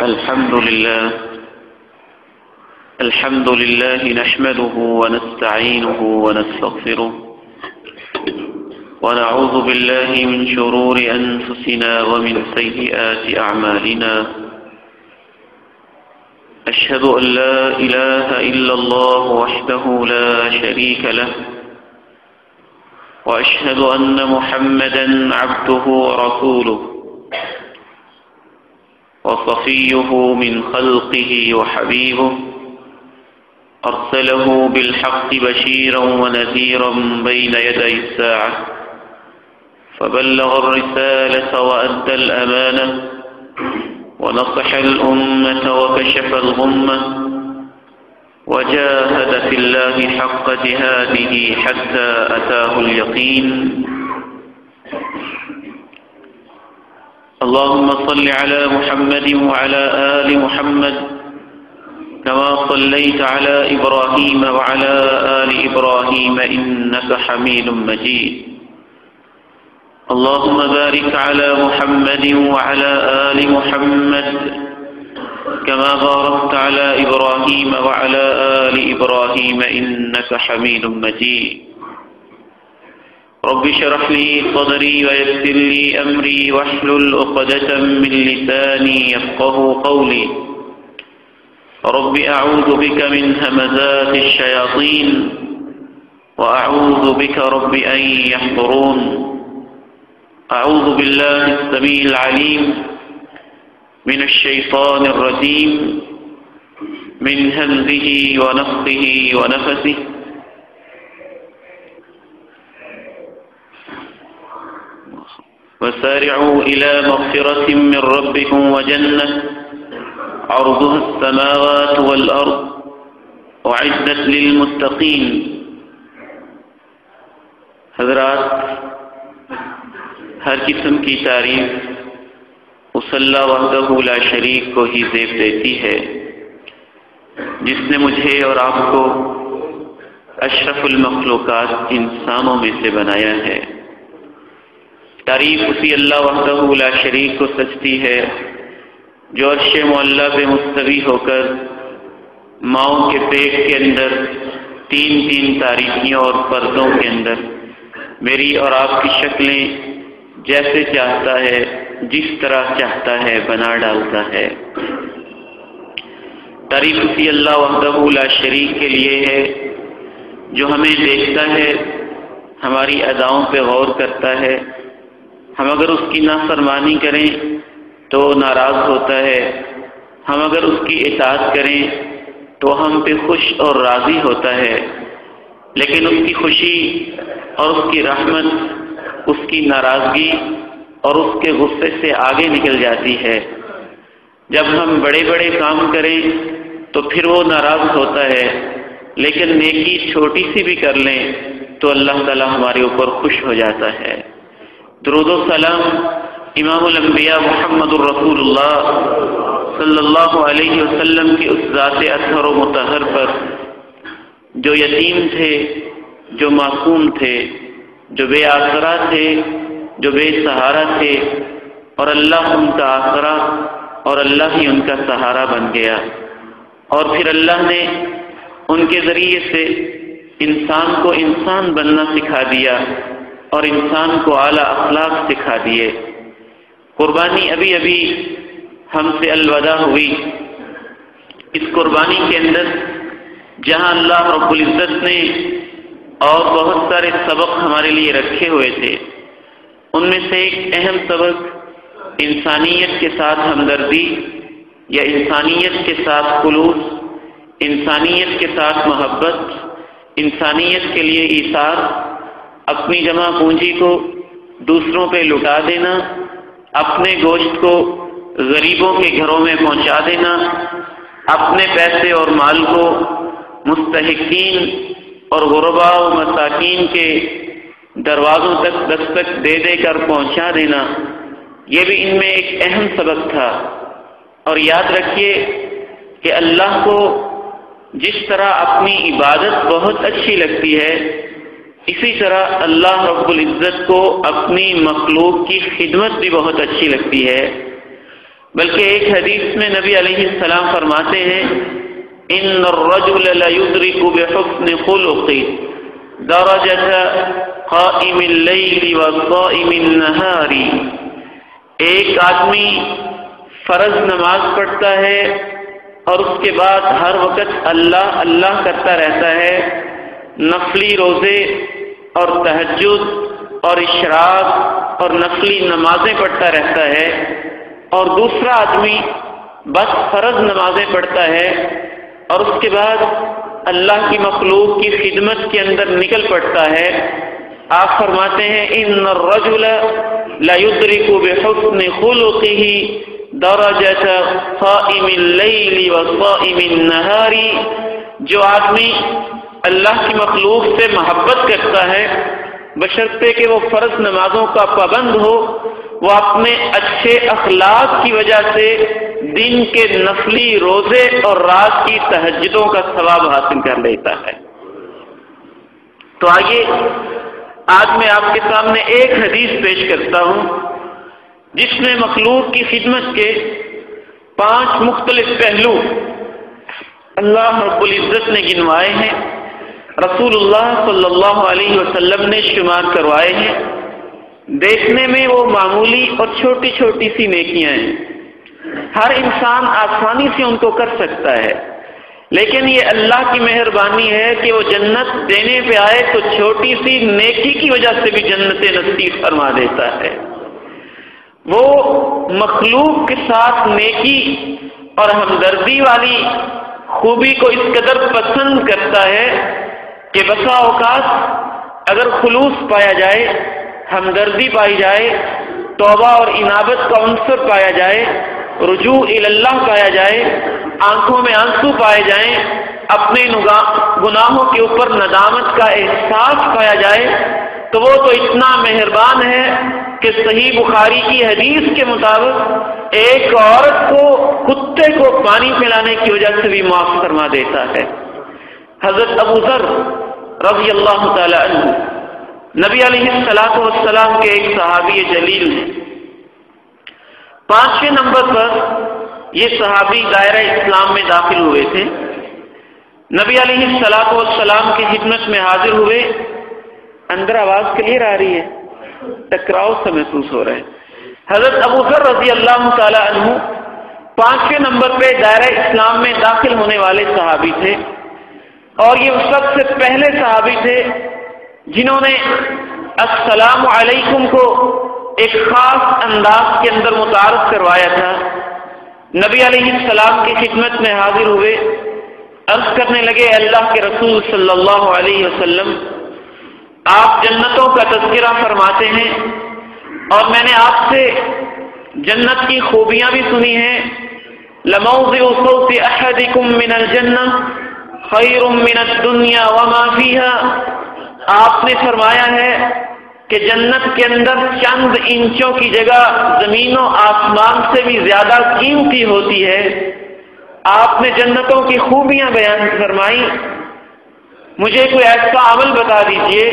الحمد لله نحمده ونستعينه ونستغفره ونعوذ بالله من شرور أنفسنا ومن سيئات أعمالنا. أشهد أن لا إله إلا الله وحده لا شريك له، وأشهد أن محمدا عبده ورسوله وصفيه من خلقه وحبيبه، أرسله بالحق بشيرا ونذيرا بين يدي الساعة، فبلغ الرسالة وأدى الأمانة ونصح الأمة وكشف الغمة، وجاهد في الله حق جهاده حتى أتاه اليقين. اللهم صل على محمد وعلى آل محمد كما صليت على إبراهيم وعلى آل إبراهيم إنك حميد مجيد. اللهم بارك على محمد وعلى آل محمد كما باركت على إبراهيم وعلى آل إبراهيم إنك حميد مجيد. رب اشرح لي صدري ويسر لي أمري واحلل عقدة من لساني يفقهوا قولي. رب أعوذ بك من همزات الشياطين وأعوذ بك رب أن يحضرون. أعوذ بالله السميع العليم من الشيطان الرجيم من همزه ونفخه ونفثه. وسارعوا إلى مغفرة من ربكم وجنة عرضها السماوات والأرض أعدت للمتقين. حضرات، ہر قسم کی تعریف اس اللہ وحدہ لا شریک کو ہی زیب دیتی ہے، جس نے مجھے اور آپ کو اشرف المخلوقات انسانوں میں سے بنایا ہے۔ تعریف اسی اللہ وحدہ لا شریک کو سچتی ہے جو عرش معلیٰ پہ مستوی ہو کر ماؤں کے پیٹ کے اندر تین تاریکیوں اور پردوں کے اندر میری اور آپ کی شکلیں جیسے چاہتا ہے، جس طرح چاہتا ہے بنا ڈالتا ہے۔ تعریف اسی اللہ وحدہ لا شریک کے لیے ہے جو ہمیں دیکھتا ہے، ہماری اداؤں پہ غور کرتا ہے۔ ہم اگر اس کی نافرمانی کریں تو ناراض ہوتا ہے، ہم اگر اس کی اطاعت کریں تو ہم پہ خوش اور راضی ہوتا ہے، لیکن اس کی خوشی اور اس کی رحمت اس کی ناراضگی اور اس کے غصے سے آگے نکل جاتی ہے۔ جب ہم بڑے بڑے کام کریں تو پھر وہ ناراض ہوتا ہے، لیکن نیکی چھوٹی سی بھی کر لیں تو اللہ تعالیٰ ہمارے اوپر خوش ہو جاتا ہے۔ درود و سلام امام الانبیاء محمد الرسول اللہ صلی اللہ علیہ وسلم کی اس ذات اطہر و مطہر پر جو یتیم تھے، جو معصوم تھے، جو بے آسرا تھے، جو بے سہارا تھے، اور اللہ ان کا آسرا اور اللہ ہی ان کا سہارا بن گیا، اور پھر اللہ نے ان کے ذریعے سے انسان کو انسان بننا سکھا دیا اور انسان کو اعلیٰ اخلاق سکھا دیے۔ قربانی ابھی ہم سے الوداع ہوئی۔ اس قربانی کے اندر جہاں اللہ رب العزت نے اور بہت سارے سبق ہمارے لیے رکھے ہوئے تھے، ان میں سے ایک اہم سبق انسانیت کے ساتھ ہمدردی یا انسانیت کے ساتھ خلوص، انسانیت کے ساتھ محبت، انسانیت کے لیے ایثار، اپنی جمع پونجی کو دوسروں پہ لٹا دینا، اپنے گوشت کو غریبوں کے گھروں میں پہنچا دینا، اپنے پیسے اور مال کو مستحقین اور غرباء و مساکین کے دروازوں تک دستک دے کر پہنچا دینا، یہ بھی ان میں ایک اہم سبق تھا۔ اور یاد رکھیے کہ اللہ کو جس طرح اپنی عبادت بہت اچھی لگتی ہے، اسی طرح اللہ رب العزت کو اپنی مخلوق کی خدمت بھی بہت اچھی لگتی ہے۔ بلکہ ایک حدیث میں نبی علیہ السلام فرماتے ہیں ان الرجل لیدرک بحسن خلقہ درجۃ قائم اللیل وصائم النہار، ایک آدمی فرض نماز پڑھتا ہے اور اس کے بعد ہر وقت اللہ اللہ کرتا رہتا ہے، نفلی روزے اور تہجد اور اشراق اور نفلی نمازیں پڑھتا رہتا ہے، اور دوسرا آدمی بس فرض نمازیں پڑھتا ہے اور اس کے بعد اللہ کی مخلوق کی خدمت کے اندر نکل پڑتا ہے، آپ فرماتے ہیں ان الرجل لا يدرك بحسن خلقه درجۃ قائم اللیل وصائم النہار، جو آدمی اللہ کی مخلوق سے محبت کرتا ہے بشرطے کہ وہ فرض نمازوں کا پابند ہو، وہ اپنے اچھے اخلاق کی وجہ سے دن کے نفلی روزے اور رات کی تہجدوں کا ثواب حاصل کر لیتا ہے۔ تو آئیے آج میں آپ کے سامنے ایک حدیث پیش کرتا ہوں جس میں مخلوق کی خدمت کے 5 مختلف پہلو اللہ رب العزت نے گنوائے ہیں، رسول اللہ صلی اللہ علیہ وسلم نے شمار کروائے ہیں۔ دیکھنے میں وہ معمولی اور چھوٹی چھوٹی سی نیکیاں ہیں، ہر انسان آسانی سے ان کو کر سکتا ہے، لیکن یہ اللہ کی مہربانی ہے کہ وہ جنت دینے پہ آئے تو چھوٹی سی نیکی کی وجہ سے بھی جنت نصیب فرما دیتا ہے۔ وہ مخلوق کے ساتھ نیکی اور ہمدردی والی خوبی کو اس قدر پسند کرتا ہے کہ بسا اوقات اگر خلوص پایا جائے، ہمدردی پائی جائے، توبہ اور انابت کا عنصر پایا جائے، رجوع اللہ پایا جائے، آنکھوں میں آنسو پائے جائیں، اپنے گناہوں کے اوپر ندامت کا احساس پایا جائے، تو وہ تو اتنا مہربان ہے کہ صحیح بخاری کی حدیث کے مطابق ایک عورت کو کتے کو پانی پلانے کی وجہ سے بھی معاف فرما دیتا ہے۔ حضرت ابو ذر رضی اللہ تعالی عنہ نبی علیہ السلام کے ایک صحابی جلیل ہیں۔ 5ویں نمبر پر یہ صحابی دائرہ اسلام میں داخل ہوئے تھے، نبی علیہ السلام کی خدمت میں حاضر ہوئے۔ اندر آواز کلیئر آ رہی ہے؟ ٹکراؤ سا محسوس ہو رہا ہے۔ حضرت ابو ذر رضی اللہ تعالی عنہ 5ویں نمبر پہ دائرہ اسلام میں داخل ہونے والے صحابی تھے، اور یہ سب سے پہلے صحابی تھے جنہوں نے السلام علیکم کو ایک خاص انداز کے اندر متعارف کروایا تھا۔ نبی علیہ السلام کی خدمت میں حاضر ہوئے، عرض کرنے لگے اللہ کے رسول صلی اللہ علیہ وسلم، آپ جنتوں کا تذکرہ فرماتے ہیں اور میں نے آپ سے جنت کی خوبیاں بھی سنی ہیں۔ لموضع صوت احدکم من الجنہ خیر من الدنیا وما فیہا، آپ نے فرمایا ہے کہ جنت کے اندر چند انچوں کی جگہ زمین و آسمان سے بھی زیادہ قیمتی ہوتی ہے۔ آپ نے جنتوں کی خوبیاں بیان فرمائی، مجھے کوئی ایسا عمل بتا دیجئے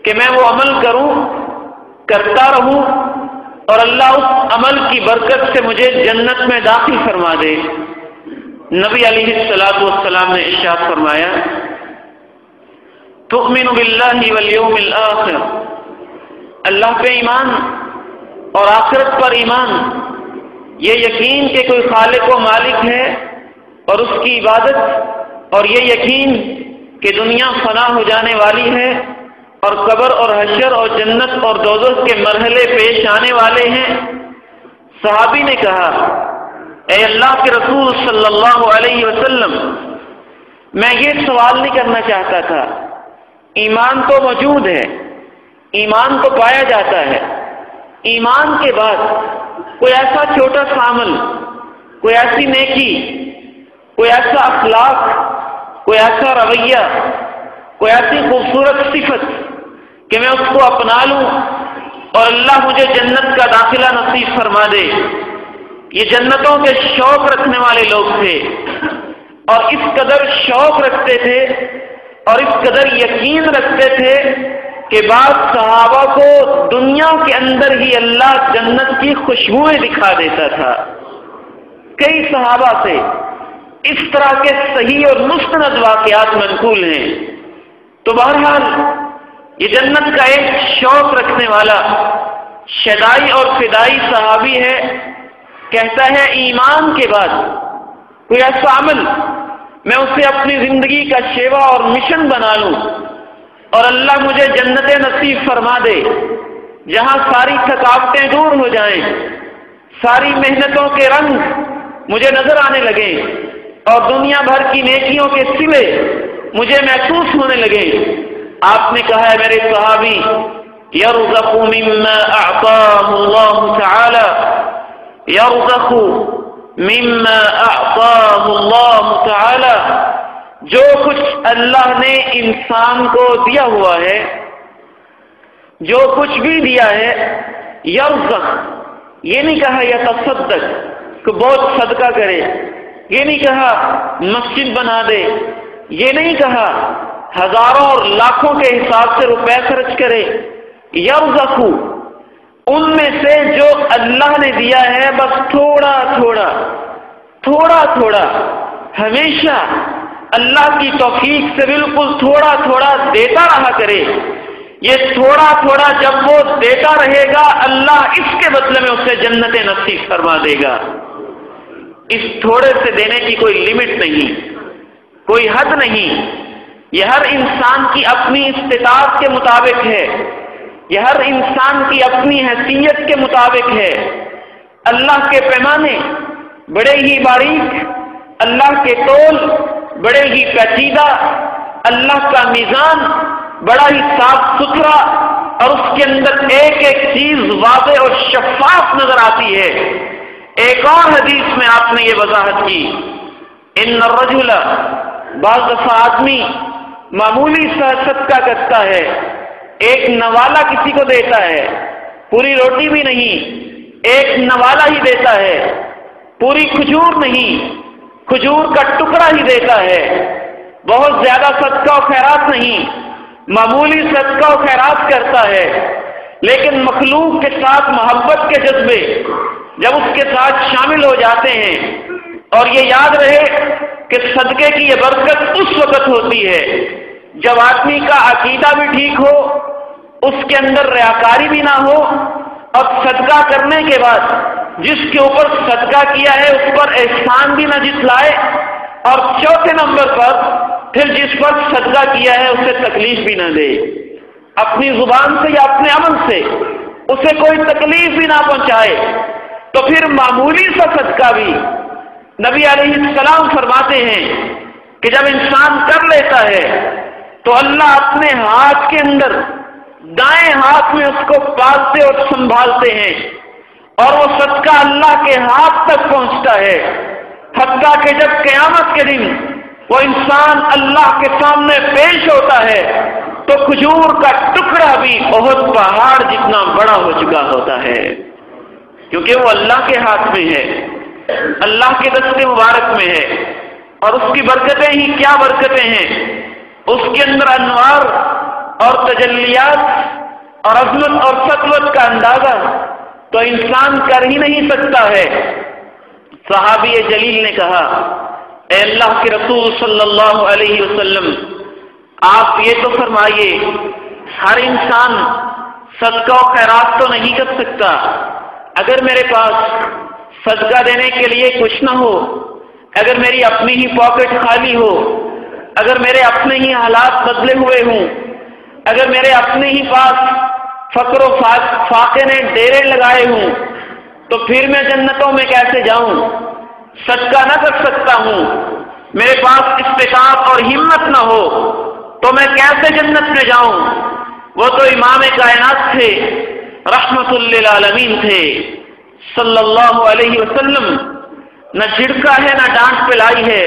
کہ میں وہ عمل کروں، کرتا رہوں، اور اللہ اس عمل کی برکت سے مجھے جنت میں داخل فرما دے۔ نبی علیہ السلام نے ارشاد فرمایا، تؤمن باللہ والیوم الآخر، اللہ پہ ایمان اور آخرت پر ایمان، یہ یقین کہ کوئی خالق و مالک ہے اور اس کی عبادت، اور یہ یقین کہ دنیا فنا ہو جانے والی ہے اور قبر اور حشر اور جنت اور دوزخ کے مرحلے پیش آنے والے ہیں۔ صحابی نے کہا، اے اللہ کے رسول صلی اللہ علیہ وسلم، میں یہ سوال نہیں کرنا چاہتا تھا، ایمان تو موجود ہے، ایمان تو پایا جاتا ہے، ایمان کے بعد کوئی ایسا چھوٹا سا عمل، کوئی ایسی نیکی، کوئی ایسا اخلاق، کوئی ایسا رویہ، کوئی ایسی خوبصورت صفت کہ میں اس کو اپنا لوں اور اللہ مجھے جنت کا داخلہ نصیب فرما دے۔ یہ جنتوں کے شوق رکھنے والے لوگ تھے، اور اس قدر شوق رکھتے تھے اور اس قدر یقین رکھتے تھے کہ بعض صحابہ کو دنیا کے اندر ہی اللہ جنت کی خوشبوئیں دکھا دیتا تھا۔ کئی صحابہ سے اس طرح کے صحیح اور مستند واقعات منقول ہیں۔ تو بہرحال یہ جنت کا ایک شوق رکھنے والا شدائی اور فدائی صحابی ہے، کہتا ہے ایمان کے بعد کوئی ایسا عمل میں اسے اپنی زندگی کا شیوا اور مشن بنا لوں اور اللہ مجھے جنت نصیب فرما دے، جہاں ساری تھکاوٹیں دور ہو جائیں، ساری محنتوں کے رنگ مجھے نظر آنے لگیں اور دنیا بھر کی نیکیوں کے سلے مجھے محسوس ہونے لگے۔ آپ نے کہا ہے میرے صحابی، یرزق مما اعطاہ اللہ تعالی، یرزق مما اعطاہ اللہ تعالی، جو کچھ اللہ نے انسان کو دیا ہوا ہے، جو کچھ بھی دیا ہے، یرزق، یہ نہیں کہا یتصدق کہ بہت صدقہ کرے، یہ نہیں کہا مسجد بنا دے، یہ نہیں کہا ہزاروں اور لاکھوں کے حساب سے روپے خرچ کرے، یرزق ان میں سے جو اللہ نے دیا ہے بس تھوڑا تھوڑا تھوڑا تھوڑا، ہمیشہ اللہ کی توفیق سے بالکل تھوڑا تھوڑا دیتا رہا کرے۔ یہ تھوڑا تھوڑا جب وہ دیتا رہے گا، اللہ اس کے بدلے میں اسے جنت نصیب فرما دے گا۔ اس تھوڑے سے دینے کی کوئی لمٹ نہیں، کوئی حد نہیں، یہ ہر انسان کی اپنی استطاعت کے مطابق ہے، یہ ہر انسان کی اپنی حیثیت کے مطابق ہے۔ اللہ کے پیمانے بڑے ہی باریک، اللہ کے تول بڑے ہی پیچیدہ، اللہ کا میزان بڑا ہی صاف ستھرا، اور اس کے اندر ایک ایک چیز واضح اور شفاف نظر آتی ہے۔ ایک اور حدیث میں آپ نے یہ وضاحت کی، ان الرجل، بعض دفعہ آدمی معمولی سا صدقہ کرتا ہے، ایک نوالا کسی کو دیتا ہے، پوری روٹی بھی نہیں، ایک نوالا ہی دیتا ہے، پوری کھجور نہیں، کھجور کا ٹکڑا ہی دیتا ہے، بہت زیادہ صدقہ و خیرات نہیں، معمولی صدقہ و خیرات کرتا ہے، لیکن مخلوق کے ساتھ محبت کے جذبے جب اس کے ساتھ شامل ہو جاتے ہیں، اور یہ یاد رہے کہ صدقے کی یہ برکت اس وقت ہوتی ہے جب آدمی کا عقیدہ بھی ٹھیک ہو، اس کے اندر ریاکاری بھی نہ ہو، اور صدقہ کرنے کے بعد جس کے اوپر صدقہ کیا ہے اس پر احسان بھی نہ جتلائے، اور چوتھے نمبر پر پھر جس پر صدقہ کیا ہے اسے تکلیف بھی نہ دے، اپنی زبان سے یا اپنے عمل سے اسے کوئی تکلیف بھی نہ پہنچائے۔ تو پھر معمولی سا صدقہ بھی نبی علیہ السلام فرماتے ہیں کہ جب انسان کر لیتا ہے تو اللہ اپنے ہاتھ کے اندر دائیں ہاتھ میں اس کو پالتے اور سنبھالتے ہیں، اور وہ صدقہ اللہ کے ہاتھ تک پہنچتا ہے، حتیٰ کہ جب قیامت کے دن وہ انسان اللہ کے سامنے پیش ہوتا ہے تو کھجور کا ٹکڑا بھی بہت پہاڑ جتنا بڑا ہو چکا ہوتا ہے، کیونکہ وہ اللہ کے ہاتھ میں ہے، اللہ کے دست مبارک میں ہے، اور اس کی برکتیں ہی کیا برکتیں ہیں، اس کے اندر انوار اور تجلیات اور عظمت اور سطوت کا اندازہ تو انسان کر ہی نہیں سکتا ہے۔ صحابی جلیل نے کہا، اے اللہ کے رسول صلی اللہ علیہ وسلم، آپ یہ تو فرمائیے ہر انسان صدقہ و خیرات تو نہیں کر سکتا، اگر میرے پاس صدقہ دینے کے لیے کچھ نہ ہو، اگر میری اپنی ہی پاکٹ خالی ہو، اگر میرے اپنے ہی حالات بدلے ہوئے ہوں، اگر میرے اپنے ہی پاس فقر و فاقے نے ڈیرے لگائے ہوں، تو پھر میں جنتوں میں کیسے جاؤں؟ صدقہ نہ کر سکتا ہوں، میرے پاس استطاعت اور ہمت نہ ہو تو میں کیسے جنت میں جاؤں؟ وہ تو امام کائنات تھے، رحمت للعالمین تھے صلی اللہ علیہ وسلم، نہ جھڑکا ہے نہ ڈانٹ پلائی ہے،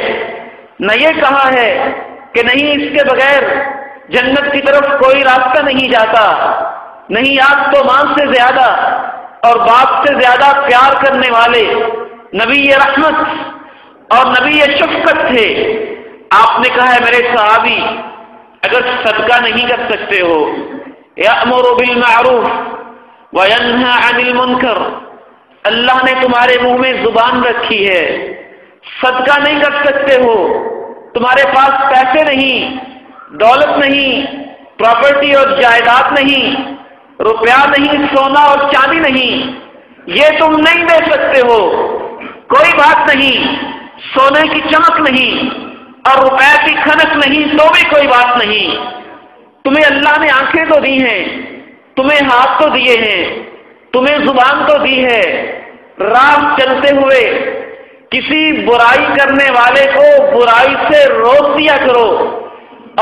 نہ یہ کہا ہے کہ نہیں اس کے بغیر جنت کی طرف کوئی راستہ نہیں جاتا، نہیں آپ تو ماں سے زیادہ اور باپ سے زیادہ پیار کرنے والے نبی رحمت اور نبی شفقت تھے۔ آپ نے کہا ہے میرے صحابی، اگر صدقہ نہیں کر سکتے ہو، یأمر بالمعروف وینہی عن المنکر، اللہ نے تمہارے منہ میں زبان رکھی ہے، صدقہ نہیں کر سکتے ہو، تمہارے پاس پیسے نہیں، دولت نہیں، پراپرٹی اور جائیداد نہیں، روپیہ نہیں، سونا اور چاندی نہیں، یہ تم نہیں دے سکتے ہو، کوئی بات نہیں، سونے کی چمک نہیں اور روپے کی کھنک نہیں تو بھی کوئی بات نہیں، تمہیں اللہ نے آنکھیں تو دی ہیں، تمہیں ہاتھ تو دیے ہیں، تمہیں زبان تو دی ہے، راہ چلتے ہوئے کسی برائی کرنے والے کو برائی سے روک دیا کرو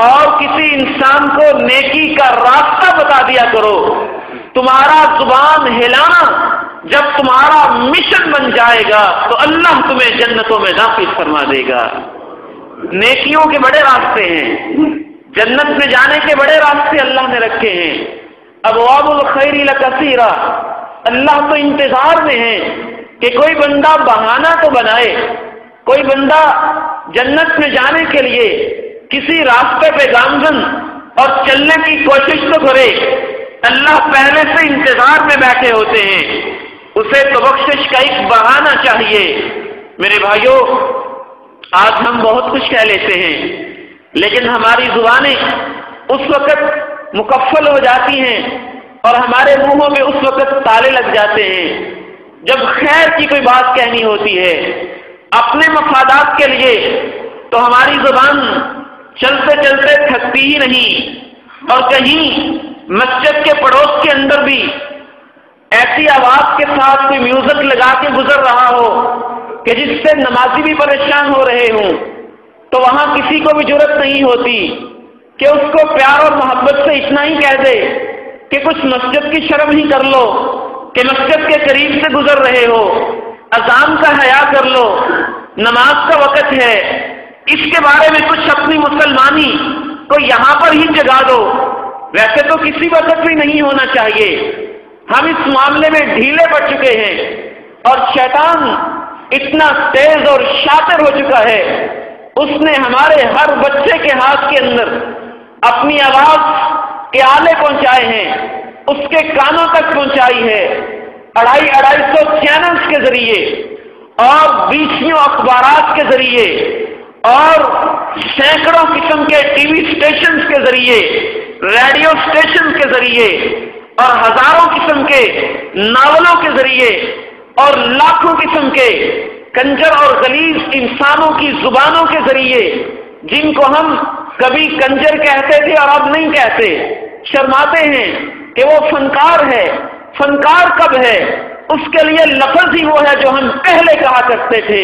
اور کسی انسان کو نیکی کا راستہ بتا دیا کرو۔ تمہارا زبان ہلانا جب تمہارا مشن بن جائے گا تو اللہ تمہیں جنتوں میں داخل فرما دے گا۔ نیکیوں کے بڑے راستے ہیں، جنت میں جانے کے بڑے راستے اللہ نے رکھے ہیں۔ ابواب الخیر لکثیرہ، اللہ تو انتظار میں ہے کہ کوئی بندہ بہانہ تو بنائے، کوئی بندہ جنت میں جانے کے لیے کسی راستے پہ گامزن اور چلنے کی کوشش تو کرے۔ اللہ پہلے سے انتظار میں بیٹھے ہوتے ہیں، اسے تو بخشش کا ایک بہانہ چاہیے۔ میرے بھائیوں، آج ہم بہت کچھ کہہ لیتے ہیں لیکن ہماری زبانیں اس وقت مکفل ہو جاتی ہیں اور ہمارے منہوں میں اس وقت تالے لگ جاتے ہیں جب خیر کی کوئی بات کہنی ہوتی ہے اپنے مفادات کے لیے، تو ہماری زبان چلتے چلتے تھکتی ہی نہیں، اور کہیں مسجد کے پڑوس کے اندر بھی ایسی آواز کے ساتھ کوئی میوزک لگا کے گزر رہا ہو کہ جس سے نمازی بھی پریشان ہو رہے ہوں، تو وہاں کسی کو بھی جرأت نہیں ہوتی کہ اس کو پیار اور محبت سے اتنا ہی کہہ دے کہ کچھ مسجد کی شرم ہی کر لو کہ مسجد کے قریب سے گزر رہے ہو، اذان کا حیا کر لو، نماز کا وقت ہے، اس کے بارے میں کچھ اپنی مسلمانی کو یہاں پر ہی جگا دو۔ ویسے تو کسی وقت بھی نہیں ہونا چاہیے، ہم اس معاملے میں ڈھیلے پڑ چکے ہیں اور شیطان اتنا تیز اور شاطر ہو چکا ہے، اس نے ہمارے ہر بچے کے ہاتھ کے اندر اپنی آواز کے آلے پہنچائے ہیں، اس کے کانوں تک پہنچائی ہے، 250 چینلز کے ذریعے اور 20 اخبارات کے ذریعے اور سینکڑوں قسم کے ٹی وی اسٹیشنز کے ذریعے، ریڈیو اسٹیشن کے ذریعے اور ہزاروں قسم کے ناولوں کے ذریعے اور لاکھوں قسم کے کنجر اور غلیظ انسانوں کی زبانوں کے ذریعے، جن کو ہم کبھی کنجر کہتے تھے اور اب نہیں کہتے، شرماتے ہیں کہ وہ فنکار ہے۔ فنکار کب ہے؟ اس کے لیے لفظ ہی وہ ہے جو ہم پہلے کہا کرتے تھے۔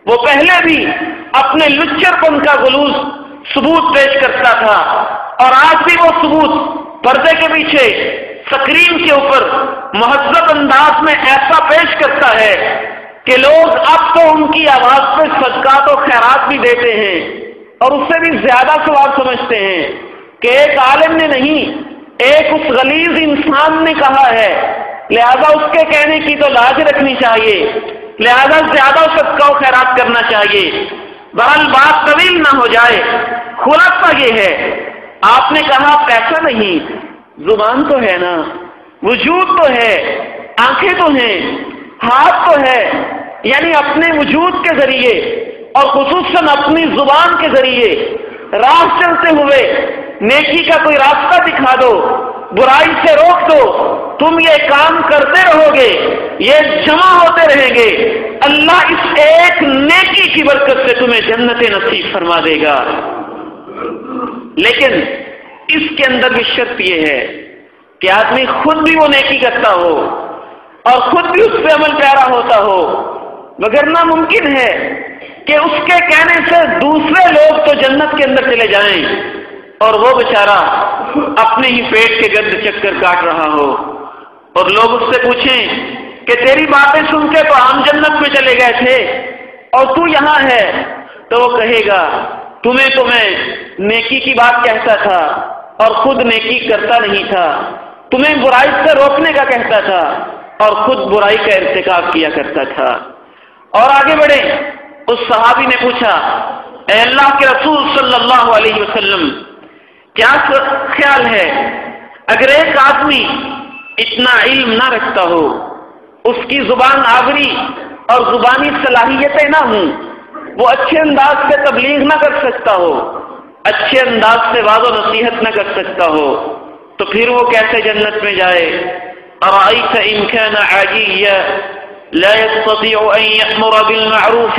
وہ پہلے بھی اپنے لچرپن کا غلوظ ثبوت پیش کرتا تھا اور آج بھی وہ ثبوت پردے کے پیچھے سکرین کے اوپر مہذب انداز میں ایسا پیش کرتا ہے کہ لوگ اب تو ان کی آواز پہ صدقات و خیرات بھی دیتے ہیں اور اس سے بھی زیادہ ثواب سمجھتے ہیں کہ ایک عالم نے نہیں، ایک اس غلیظ انسان نے کہا ہے، لہذا اس کے کہنے کی تو لاج رکھنی چاہیے، لہذا زیادہ صدقہ و خیرات کرنا چاہیے۔ بہرحال بات طویل نہ ہو جائے، خلاصہ یہ ہے، آپ نے کہا پیسہ نہیں، زبان تو ہے نا، وجود تو ہے، آنکھیں تو ہیں، ہاتھ تو ہے، یعنی اپنے وجود کے ذریعے اور خصوصاً اپنی زبان کے ذریعے راہ چلتے ہوئے نیکی کا کوئی راستہ دکھا دو، برائی سے روک دو، تم یہ کام کرتے رہو گے، یہ جمع ہوتے رہیں گے، اللہ اس ایک نیکی کی برکت سے تمہیں جنت نصیب فرما دے گا۔ لیکن اس کے اندر بھی شرط یہ ہے کہ آدمی خود بھی وہ نیکی کرتا ہو اور خود بھی اس پہ عمل پیرا ہوتا ہو، مگر ناممکن ہے کہ اس کے کہنے سے دوسرے لوگ تو جنت کے اندر چلے جائیں اور وہ بیچارہ اپنے ہی پیٹ کے گرد چکر کاٹ رہا ہو، اور لوگ اس سے پوچھیں کہ تیری باتیں سن کے تو ہم جنت میں چلے گئے تھے اور تو یہاں ہے، تو وہ کہے گا تمہیں تو میں نیکی کی بات کہتا تھا اور خود نیکی کرتا نہیں تھا، تمہیں برائی سے روکنے کا کہتا تھا اور خود برائی کا ارتکاب کیا کرتا تھا۔ اور آگے بڑھے، اس صحابی نے پوچھا، اے اللہ کے رسول صلی اللہ علیہ وسلم، کیا خیال ہے اگر ایک آدمی اتنا علم نہ رکھتا ہو، اس کی زبان آوری اور زبانی صلاحیتیں نہ ہوں، وہ اچھے انداز سے تبلیغ نہ کر سکتا ہو، اچھے انداز سے وعظ و نصیحت نہ کر سکتا ہو، تو پھر وہ کیسے جنت میں جائے؟ ارأیت ان کان عاجیا لا يستطيع ان يأمر بالمعروف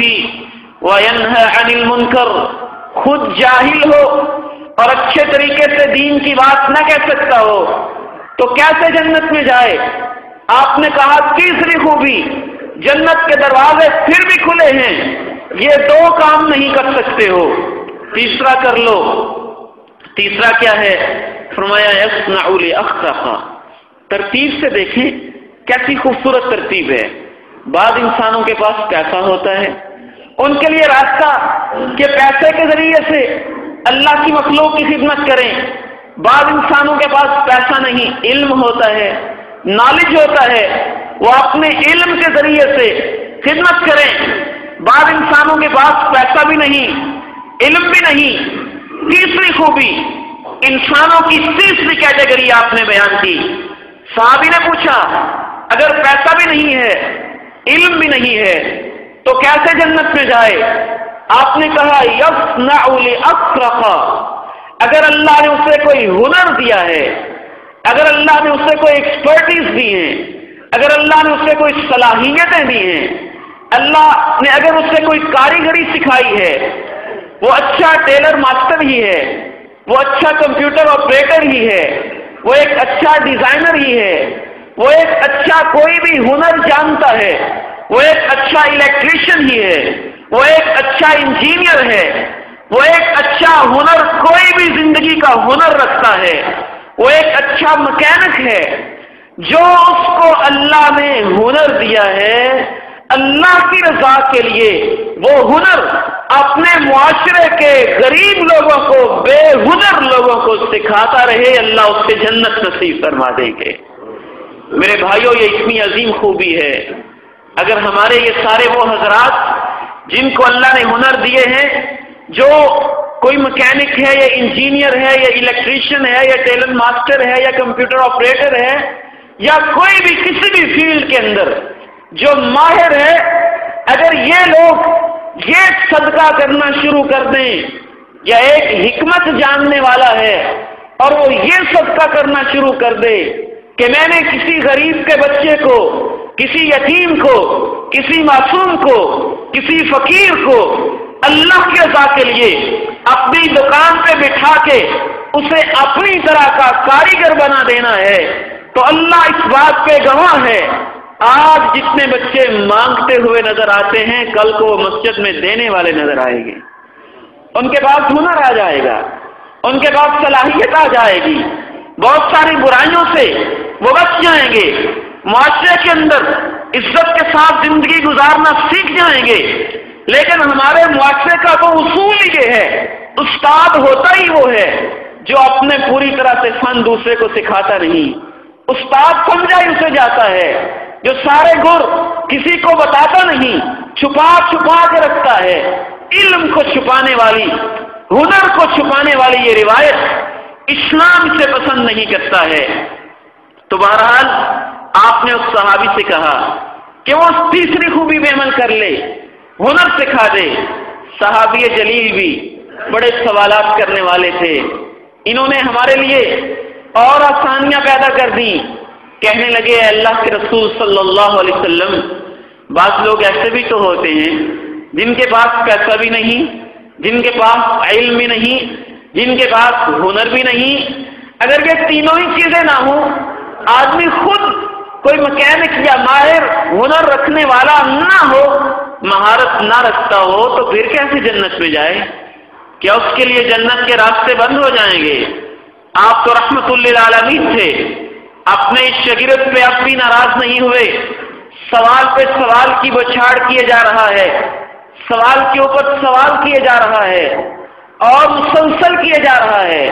وينهى عن المنکر، خود جاہل ہو اور اچھے طریقے سے دین کی بات نہ کہہ سکتا ہو تو کیسے جنت میں جائے؟ آپ نے کہا تیسری خوبی، جنت کے دروازے پھر بھی کھلے ہیں، یہ دو کام نہیں کر سکتے ہو، تیسرا کر لو۔ تیسرا کیا ہے؟ فرمایا یصنع لأخرق۔ ترتیب سے دیکھیں کیسی خوبصورت ترتیب ہے۔ بعض انسانوں کے پاس پیسہ ہوتا ہے، ان کے لیے راستہ کہ پیسے کے ذریعے سے اللہ کی مخلوق کی خدمت کریں۔ بعض انسانوں کے پاس پیسہ نہیں، علم ہوتا ہے، نالج ہوتا ہے، وہ اپنے علم کے ذریعے سے خدمت کریں۔ بعض انسانوں کے پاس پیسہ بھی نہیں، علم بھی نہیں۔ تیسری خوبی، انسانوں کی تیسری کیٹیگری آپ نے بیان کی۔ صحابی نے پوچھا اگر پیسہ بھی نہیں ہے، علم بھی نہیں ہے تو کیسے جنت میں جائے؟ آپ نے کہا یصنع لأخرق، اگر اللہ نے اسے کوئی ہنر دیا ہے، اگر اللہ نے اسے کوئی ایکسپرٹیز دی ہے، اگر اللہ نے اسے کوئی صلاحیتیں دی ہیں، اللہ نے اگر اسے کوئی کاریگری سکھائی ہے، وہ اچھا ٹیلر ماسٹر ہی ہے، وہ اچھا کمپیوٹر آپریٹر ہی ہے، وہ ایک اچھا ڈیزائنر ہی ہے، وہ ایک اچھا کوئی بھی ہنر جانتا ہے، وہ ایک اچھا الیکٹریشین ہی ہے، وہ ایک اچھا انجینئر ہے، وہ ایک اچھا ہنر کوئی بھی زندگی کا ہنر رکھتا ہے، وہ ایک اچھا مکینک ہے۔ جو اس کو اللہ نے ہنر دیا ہے اللہ کی رضا کے لیے، وہ ہنر اپنے معاشرے کے غریب لوگوں کو، بے ہنر لوگوں کو سکھاتا رہے، اللہ اس سے جنت نصیب فرما دیں گے۔ میرے بھائیوں، یہ اتنی عظیم خوبی ہے۔ اگر ہمارے یہ سارے وہ حضرات جن کو اللہ نے ہنر دیے ہیں، جو کوئی مکینک ہے یا انجینئر ہے یا الیکٹریشین ہے یا ٹیلر ماسٹر ہے یا کمپیوٹر آپریٹر ہے یا کوئی بھی کسی بھی فیلڈ کے اندر جو ماہر ہے، اگر یہ لوگ یہ صدقہ کرنا شروع کر دیں، یا ایک حکمت جاننے والا ہے اور وہ یہ صدقہ کرنا شروع کر دے کہ میں نے کسی غریب کے بچے کو، کسی یتیم کو، کسی معصوم کو، کسی فقیر کو اللہ کی رضا کے لیے اپنی دکان پہ بٹھا کے اسے اپنی طرح کا کاریگر بنا دینا ہے، تو اللہ اس بات پہ گواہ ہے، آج جتنے بچے مانگتے ہوئے نظر آتے ہیں، کل کو وہ مسجد میں دینے والے نظر آئیں گے۔ ان کے پاس ہنر آ جائے گا، ان کے پاس صلاحیت آ جائے گی، بہت ساری برائیوں سے وہ بچ جائیں گے، معاشرے کے اندر عزت کے ساتھ زندگی گزارنا سیکھ جائیں گے۔ لیکن ہمارے معاشرے کا تو اصول ہی یہ ہے، استاد ہوتا ہی وہ ہے جو اپنے پوری طرح سے فن دوسرے کو سکھاتا نہیں، استاد سمجھا ہی اسے جاتا ہے، جو سارے گر کسی کو بتاتا نہیں، چھپا چھپا کے رکھتا ہے۔ علم کو چھپانے والی، ہنر کو چھپانے والی یہ روایت اسلام سے پسند نہیں کرتا ہے۔ تو بہرحال آپ نے اس صحابی سے کہا کہ وہ اس تیسری خوبی میں عمل کر لے، ہنر سکھا دے۔ صحابی جلیل بھی بڑے سوالات کرنے والے تھے، انہوں نے ہمارے لیے اور آسانیاں پیدا کر دی۔ کہنے لگے اے اللہ کے رسول صلی اللہ علیہ وسلم، بعض لوگ ایسے بھی تو ہوتے ہیں جن کے پاس پیسہ بھی نہیں، جن کے پاس علم بھی نہیں، جن کے پاس ہنر بھی نہیں۔ اگر یہ تینوں ہی چیزیں نہ ہوں، آدمی خود کوئی مکینک یا ماہر ہنر رکھنے والا نہ ہو، مہارت نہ رکھتا ہو، تو پھر کیسے جنت میں جائے؟ کیا اس کے لیے جنت کے راستے بند ہو جائیں گے؟ آپ تو رحمت للعالمین تھے، اپنے اس شاگرد پہ اب بھی ناراض نہیں ہوئے۔ سوال پہ سوال کی بچھاڑ کیے جا رہا ہے، سوال کے اوپر سوال کیے جا رہا ہے اور مسلسل کیے جا رہا ہے۔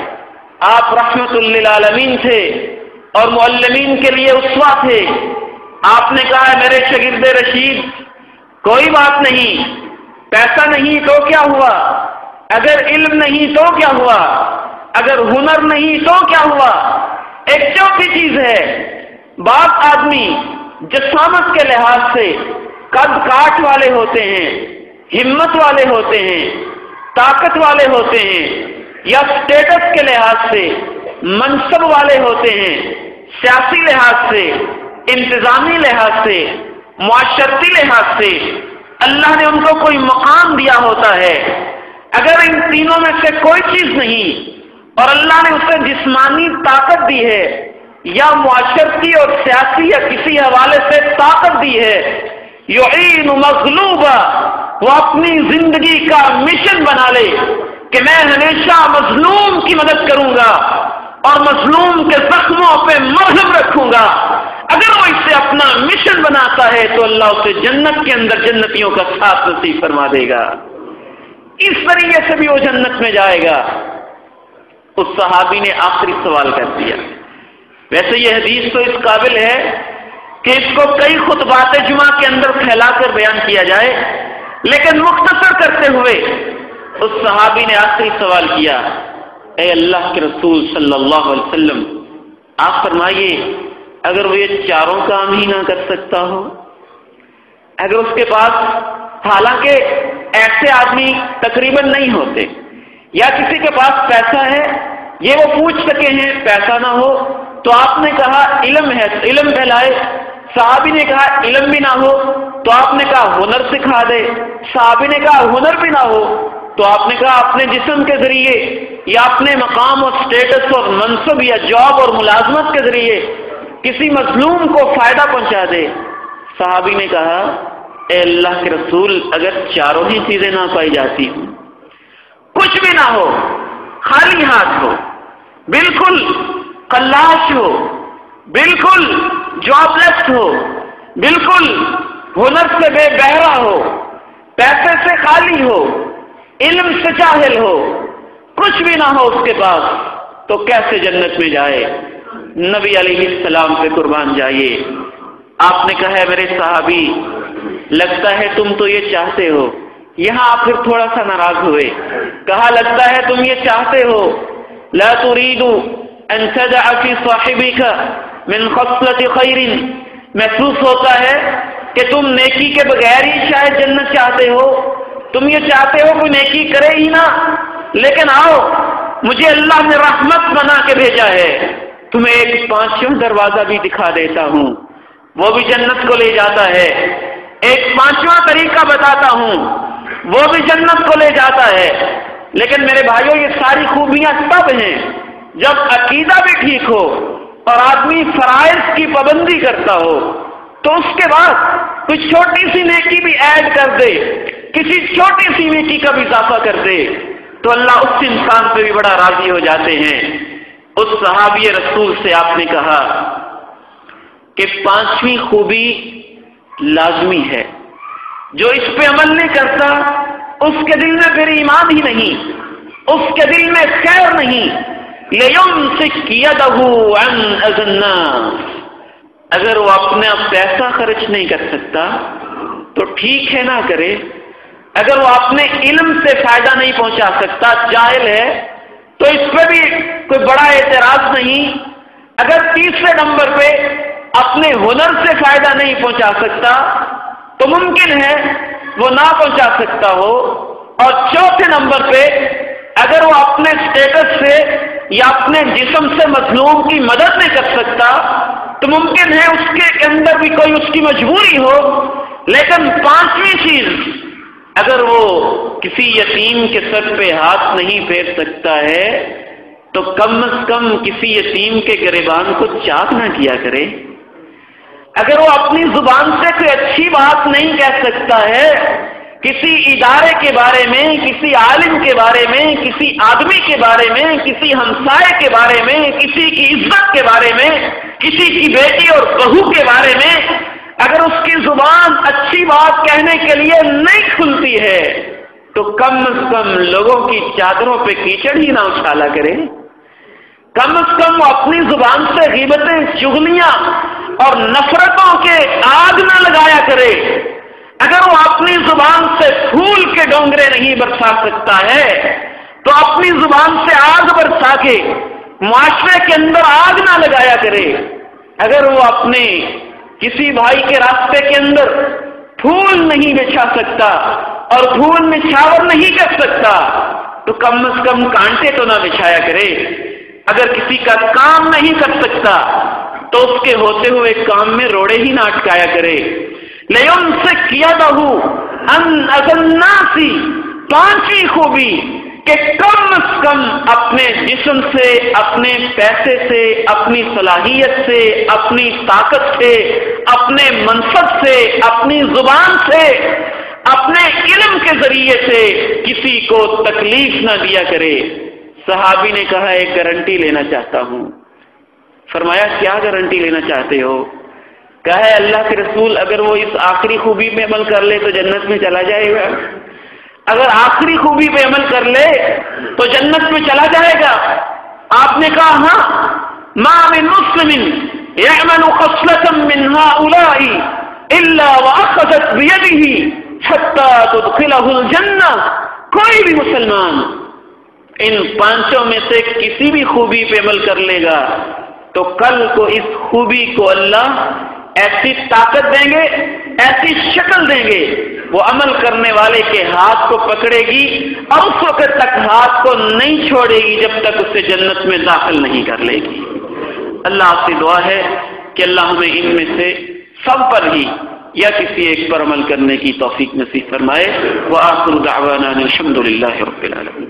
آپ رحمت للعالمین تھے اور معلمین کے لیے اسوہ تھے۔ آپ نے کہا میرے شاگرد رشید، کوئی بات نہیں، پیسہ نہیں تو کیا ہوا، اگر علم نہیں تو کیا ہوا، اگر ہنر نہیں تو کیا ہوا، ایک چوتھی چیز ہے، بعض آدمی جسامت کے لحاظ سے قد کاٹ والے ہوتے ہیں، ہمت والے ہوتے ہیں، طاقت والے ہوتے ہیں، یا سٹیٹس کے لحاظ سے منصب والے ہوتے ہیں، سیاسی لحاظ سے، انتظامی لحاظ سے، معاشرتی لحاظ سے اللہ نے ان کو کوئی مقام دیا ہوتا ہے، اگر ان تینوں میں سے کوئی چیز نہیں اور اللہ نے اسے جسمانی طاقت دی ہے یا معاشرتی اور سیاسی یا کسی حوالے سے طاقت دی ہے، یعین مغلوبا، وہ اپنی زندگی کا مشن بنا لے کہ میں ہمیشہ مظلوم کی مدد کروں گا اور مظلوم کے زخموں پہ مرہم رکھوں گا، اگر وہ اسے اپنا مشن بناتا ہے تو اللہ اسے جنت کے اندر جنتیوں کا ساتھ نصیب فرما دے گا، اس طریقے سے بھی وہ جنت میں جائے گا۔ اس صحابی نے آخری سوال کر دیا۔ ویسے یہ حدیث تو اس قابل ہے کہ اس کو کئی خطبات جمعہ کے اندر پھیلا کر بیان کیا جائے، لیکن مختصر کرتے ہوئے اس صحابی نے آخری سوال کیا، اے اللہ کے رسول صلی اللہ علیہ وسلم، آپ فرمائیے اگر وہ یہ چاروں کام ہی نہ کر سکتا ہو، اگر اس کے پاس، حالانکہ ایسے آدمی تقریباً نہیں ہوتے، یا کسی کے پاس پیسہ ہے یہ وہ پوچھ سکے ہیں، پیسہ نہ ہو تو آپ نے کہا علم ہے علم پھیلائے، صحابی نے کہا علم بھی نہ ہو تو آپ نے کہا ہنر سکھا دے، صحابی نے کہا ہنر بھی نہ ہو تو آپ نے کہا اپنے جسم کے ذریعے یا اپنے مقام اور سٹیٹس اور منصب یا جاب اور ملازمت کے ذریعے کسی مظلوم کو فائدہ پہنچا دے۔ صحابی نے کہا اے اللہ کے رسول، اگر چاروں ہی چیزیں نہ پائی جاتی ہوں، کچھ بھی نہ ہو، خالی ہاتھ ہو، بالکل قلاش ہو، بالکل جاب لیس ہو، بالکل ہنر سے بے بہرا ہو، پیسے سے خالی ہو، علم سے جاہل ہو، کچھ بھی نہ ہو اس کے پاس، تو کیسے جنت میں جائے؟ نبی علیہ السلام پہ قربان جائیے، آپ نے کہا ہے میرے صحابی، لگتا ہے تم تو یہ چاہتے ہو، یہاں آپ پھر تھوڑا سا ناراض ہوئے، کہا لگتا ہے تم یہ چاہتے ہو، لا تريد ان تدع في صاحبك من خصلة خير، محسوس ہوتا ہے کہ تم نیکی کے بغیر ہی شاید جنت چاہتے ہو، تم یہ چاہتے ہو کوئی نیکی کرے ہی نہ، لیکن آؤ مجھے اللہ نے رحمت بنا کے بھیجا ہے، تمہیں ایک پانچواں دروازہ بھی دکھا دیتا ہوں، وہ بھی جنت کو لے جاتا ہے، ایک پانچواں طریقہ بتاتا ہوں، وہ بھی جنت کو لے جاتا ہے۔ لیکن میرے بھائیوں، یہ ساری خوبیاں تب ہیں جب عقیدہ بھی ٹھیک ہو اور آدمی فرائض کی پابندی کرتا ہو، تو اس کے بعد کوئی چھوٹی سی نیکی بھی ایڈ کر دے، کسی چھوٹی سی نیکی کا بھی اضافہ کر دے تو اللہ اس انسان پہ بھی بڑا راضی ہو جاتے ہیں۔ اس صحابی رسول سے آپ نے کہا کہ پانچویں خوبی لازمی ہے، جو اس پہ عمل نہیں کرتا اس کے دل میں پھر ایمان ہی نہیں، اس کے دل میں خیر نہیں۔ لِيُمْسِكْ يَدَهُ عَنْ أَذِى النَّاسِ، اگر وہ اپنا پیسہ خرچ نہیں کر سکتا تو ٹھیک ہے نہ کرے، اگر وہ اپنے علم سے فائدہ نہیں پہنچا سکتا، جاہل ہے، تو اس پہ بھی کوئی بڑا اعتراض نہیں، اگر تیسرے نمبر پہ اپنے ہنر سے فائدہ نہیں پہنچا سکتا تو ممکن ہے وہ نہ پہنچا سکتا ہو، اور چوتھے نمبر پہ اگر وہ اپنے سٹیٹس سے یا اپنے جسم سے مظلوم کی مدد نہیں کر سکتا تو ممکن ہے اس کے اندر بھی کوئی اس کی مجبوری ہو، لیکن پانچویں چیز، اگر وہ کسی یتیم کے سر پہ ہاتھ نہیں پھیر سکتا ہے تو کم از کم کسی یتیم کے گریبان کو چاک نہ کیا کرے، اگر وہ اپنی زبان سے کوئی اچھی بات نہیں کہہ سکتا ہے کسی ادارے کے بارے میں، کسی عالم کے بارے میں، کسی آدمی کے بارے میں، کسی ہمسائے کے بارے میں، کسی کی عزت کے بارے میں، کسی کی بیٹی اور بہو کے بارے میں، اگر اس کی زبان اچھی بات کہنے کے لیے نہیں کھلتی ہے تو کم از کم لوگوں کی چادروں پہ کیچڑ ہی نہ اچھالا کرے، کم از کم وہ اپنی زبان سے غیبتیں، چغلیاں اور نفرتوں کے آگ نہ لگایا کرے۔ اگر وہ اپنی زبان سے پھول کے ڈونگرے نہیں برسا سکتا ہے تو اپنی زبان سے آگ برسا کے معاشرے کے اندر آگ نہ لگایا کرے۔ اگر وہ اپنے کسی بھائی کے راستے کے اندر پھول نہیں بچھا سکتا اور پھول نچھاور نہیں کر سکتا تو کم از کم کانٹے تو نہ بچھایا کرے۔ اگر کسی کا کام نہیں کر سکتا تو اس کے ہوتے ہوئے کام میں روڑے ہی نہ اٹکایا کرے۔ لَيُمْسِكْ يَدَهُ عَنْ أَذَى النَّاسِ، پانچویں خوبی کہ کم از کم اپنے جسم سے، اپنے پیسے سے، اپنی صلاحیت سے، اپنی طاقت سے، اپنے منصب سے، اپنی زبان سے، اپنے علم کے ذریعے سے کسی کو تکلیف نہ دیا کرے۔ صحابی نے کہا ایک گارنٹی لینا چاہتا ہوں۔ فرمایا کیا گارنٹی لینا چاہتے ہو؟ کہا ہے اللہ کے رسول اگر وہ اس آخری خوبی پہ عمل کر لے تو جنت میں چلا جائے گا۔ اگر آخری خوبی پہ عمل کر لے تو جنت میں چلا جائے گا۔ آپ نے کہا ہاں، ما من مسلم يعمل خصلة من هؤلاء الا واخذت بيده حتى تدخله الجنة، کوئی بھی مسلمان ان پانچوں میں سے کسی بھی خوبی پہ عمل کر لے گا تو کل کو اس خوبی کو اللہ ایسی طاقت دیں گے، ایسی شکل دیں گے، وہ عمل کرنے والے کے ہاتھ کو پکڑے گی اور اس وقت تک ہاتھ کو نہیں چھوڑے گی جب تک اسے جنت میں داخل نہیں کر لے گی۔ اللہ آپ سے دعا ہے کہ اللہ ہمیں ان میں سے سب پر ہی یا کسی ایک پر عمل کرنے کی توفیق نصیب فرمائے۔ وآخر دعوانا الحمد للہ رب العالمین۔